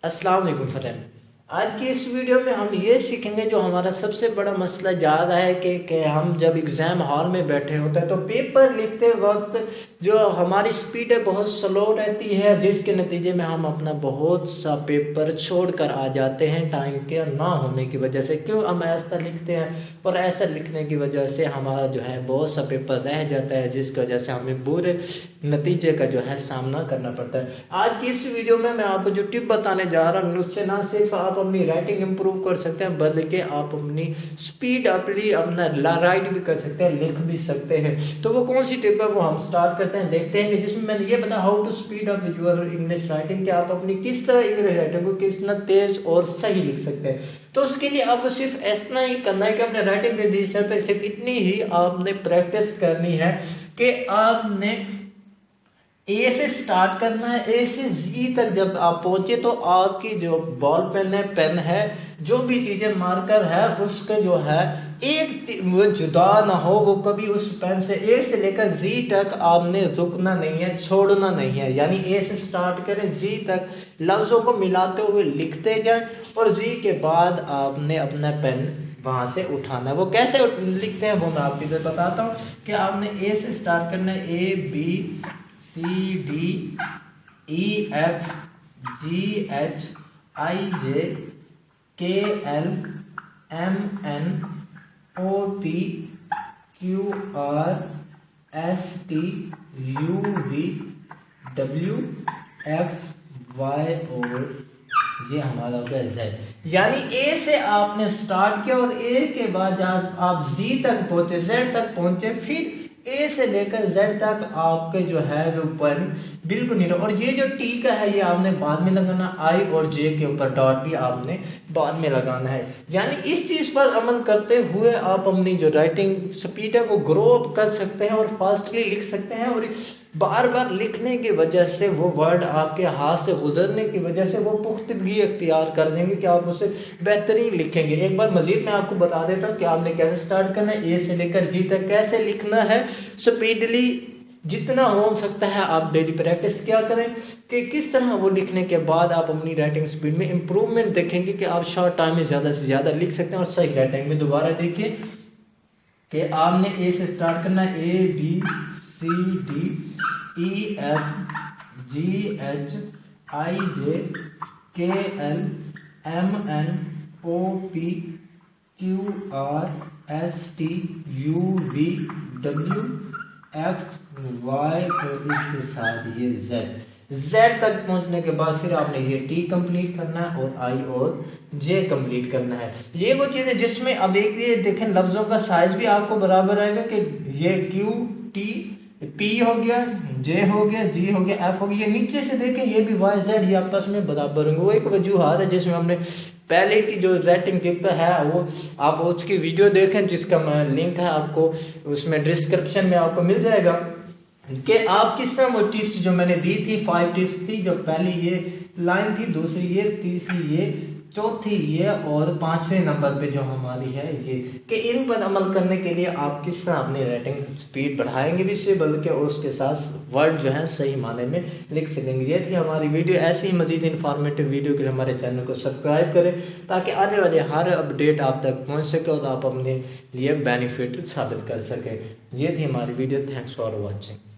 अस्सलाम वालेकुम फ्रेंड। आज की इस वीडियो में हम ये सीखेंगे जो हमारा सबसे बड़ा मसला ज़्यादा है कि हम जब एग्ज़ाम हॉल में बैठे होते हैं तो पेपर लिखते वक्त जो हमारी स्पीड है बहुत स्लो रहती है, जिसके नतीजे में हम अपना बहुत सा पेपर छोड़ कर आ जाते हैं टाइम के ना होने की वजह से। क्यों हम ऐसा लिखते हैं और ऐसा लिखने की वजह से हमारा जो है बहुत सा पेपर रह जाता है, जिसकी वजह से हमें बुरे नतीजे का जो है सामना करना पड़ता है। आज की इस वीडियो में मैं आपको जो टिप बताने जा रहा हूँ उससे ना सिर्फ आप अपनी राइटिंग इंप्रूव कर सकते हैं बल्कि आप अपनी स्पीड अपना राइट भी कर सकते हैं, लिख भी सकते हैं। तो वो कौन सी टिप है वो हम स्टार्ट करते हैं, देखते हैं कि जिसमें मैंने ये बताया how to speed up your English writing, कि आप अपनी किस तरह इंग्लिश राइटिंग को कितना तेज और सही लिख सकते हैं। तो उसके लिए आपको सिर्फ इतना ही करना है कि अपने राइटिंग रजिस्टर पर सिर्फ इतनी ही आपने प्रैक्टिस करनी है कि आपने ए से स्टार्ट करना है, ए से जी तक जब आप पहुंचे तो आपकी जो बॉल पेन है, पेन है, जो भी चीजें मार्कर है उसका जो है एक वो जुदा ना हो, वो कभी उस पेन से ए से लेकर जी तक आपने रुकना नहीं है, छोड़ना नहीं है। यानी ए से स्टार्ट करें, जी तक लफ्जों को मिलाते हुए लिखते जाएं और जी के बाद आपने अपना पेन वहां से उठाना है। वो कैसे लिखते हैं वो मैं आपको इधर बताता हूँ कि आपने ए से स्टार्ट करना है, A B C D E F G H I J K L M N O P Q R S T U V W X Y और ये हमारा हो गया जेड। यानी ए से आपने स्टार्ट किया और ए के बाद जब आप जी तक पहुंचे, जेड तक पहुंचे, फिर ए से लेकर जेड तक आपके जो है वो पेन बिल्कुल नहीं। और ये जो टी का है ये आपने बाद में लगाना, आई और जे के ऊपर डॉट भी आपने बाद में लगाना है। यानी इस चीज पर अमल करते हुए आप अपनी जो राइटिंग स्पीड है वो ग्रो अप कर सकते हैं और फास्टली लिख सकते हैं। और बार बार लिखने की वजह से वो वर्ड आपके हाथ से गुजरने की वजह से वो पुख्तगी अख्तियार कर देंगे कि आप उसे बेहतरीन लिखेंगे। एक बार मजीद मैं आपको बता देता हूँ कि आपने कैसे स्टार्ट करना है, ए से लेकर जी तक कैसे लिखना है स्पीडली, जितना हो सकता है आप डेली प्रैक्टिस क्या करें कि किस तरह वो लिखने के बाद आप अपनी राइटिंग स्पीड में इंप्रूवमेंट देखेंगे कि आप शॉर्ट टाइम में ज़्यादा से ज़्यादा लिख सकते हैं। और सही राइटिंग में दोबारा देखिए कि आपने ए से स्टार्ट करना है, A B C D E F G H I J K L M N O P Q R S T U V W X Y और इसके साथ ये जेड तक पहुंचने के बाद फिर आपने ये टी कंप्लीट करना है और आई और जे कंप्लीट करना है। ये वो चीज़ है जिसमें अब एक ये देखें लफ्ज़ों का साइज भी आपको बराबर आएगा कि ये क्यू टी पी हो गया, जे हो गया, जी हो गया, एफ हो गया। नीचे से देखें ये भी वाई जेड ये आपस में बराबर होंगे। वो एक वजूहत है जिसमें हमने पहले की जो राइटिंग टिप है वो आप उसकी वीडियो देखें जिसका मैं लिंक है आपको उसमें डिस्क्रिप्शन में आपको मिल जाएगा कि आप किस तरह वो टिप्स जो मैंने दी थी, 5 टिप्स थी, जो पहली ये लाइन थी, दूसरी ये, तीसरी ये, चौथी ये और 5वें नंबर पे जो हमारी है ये, कि इन पर अमल करने के लिए आप किस तरह अपनी राइटिंग स्पीड बढ़ाएंगे भी से बल्कि उसके साथ वर्ड जो है सही माने में लिख सकेंगे। ये थी हमारी वीडियो। ऐसी ही मजीद इन्फॉर्मेटिव वीडियो के लिए हमारे चैनल को सब्सक्राइब करें ताकि आने वाले हर अपडेट आप तक पहुँच सके और आप अपने लिए बेनिफिट साबित कर सकें। ये थी हमारी वीडियो। Thanks for watching.